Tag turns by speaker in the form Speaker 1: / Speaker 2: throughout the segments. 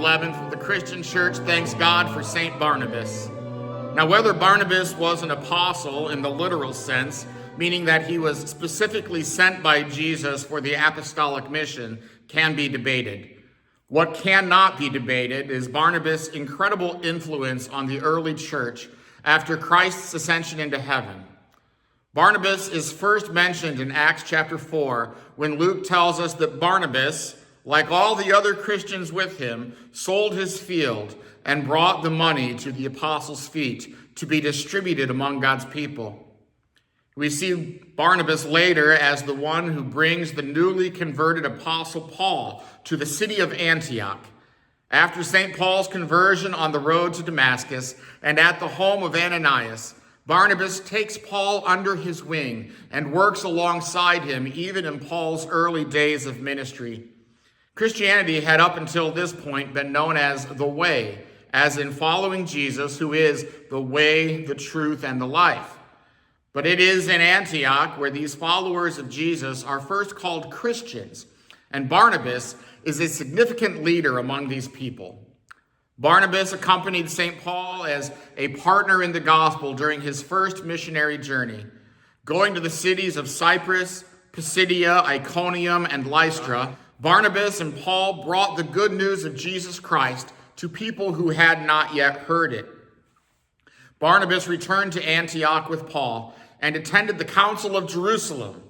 Speaker 1: 11th, the Christian Church thanks God for St. Barnabas. Now, whether Barnabas was an apostle in the literal sense, meaning that he was specifically sent by Jesus for the apostolic mission, can be debated. What cannot be debated is Barnabas' incredible influence on the early church after Christ's ascension into heaven. Barnabas is first mentioned in Acts chapter 4 when Luke tells us that Barnabas, like all the other Christians with him, sold his field and brought the money to the apostles' feet to be distributed among God's people. We see Barnabas later as the one who brings the newly converted apostle Paul to the city of Antioch. After St. Paul's conversion on the road to Damascus and at the home of Ananias, Barnabas takes Paul under his wing and works alongside him even in Paul's early days of ministry. Christianity had up until this point been known as the Way, as in following Jesus, who is the way, the truth, and the life. But it is in Antioch where these followers of Jesus are first called Christians, and Barnabas is a significant leader among these people. Barnabas accompanied St. Paul as a partner in the gospel during his first missionary journey, going to the cities of Cyprus, Pisidia, Iconium, and Lystra. Barnabas and Paul brought the good news of Jesus Christ to people who had not yet heard it. Barnabas returned to Antioch with Paul and attended the Council of Jerusalem,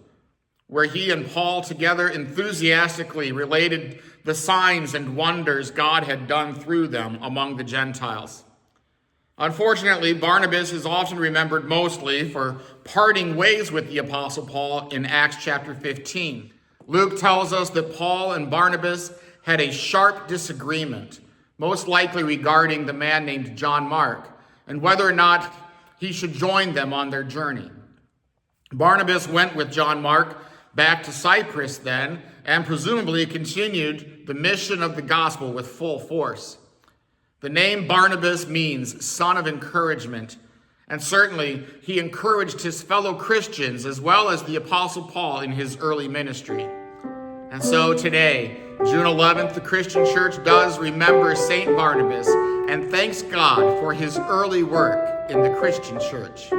Speaker 1: where he and Paul together enthusiastically related the signs and wonders God had done through them among the Gentiles. Unfortunately, Barnabas is often remembered mostly for parting ways with the Apostle Paul in Acts chapter 15. Luke tells us that Paul and Barnabas had a sharp disagreement, most likely regarding the man named John Mark, and whether or not he should join them on their journey. Barnabas went with John Mark back to Cyprus then, and presumably continued the mission of the gospel with full force. The name Barnabas means son of encouragement, and certainly he encouraged his fellow Christians as well as the Apostle Paul in his early ministry. And so today, June 11th, the Christian Church does remember St. Barnabas and thanks God for his early work in the Christian Church.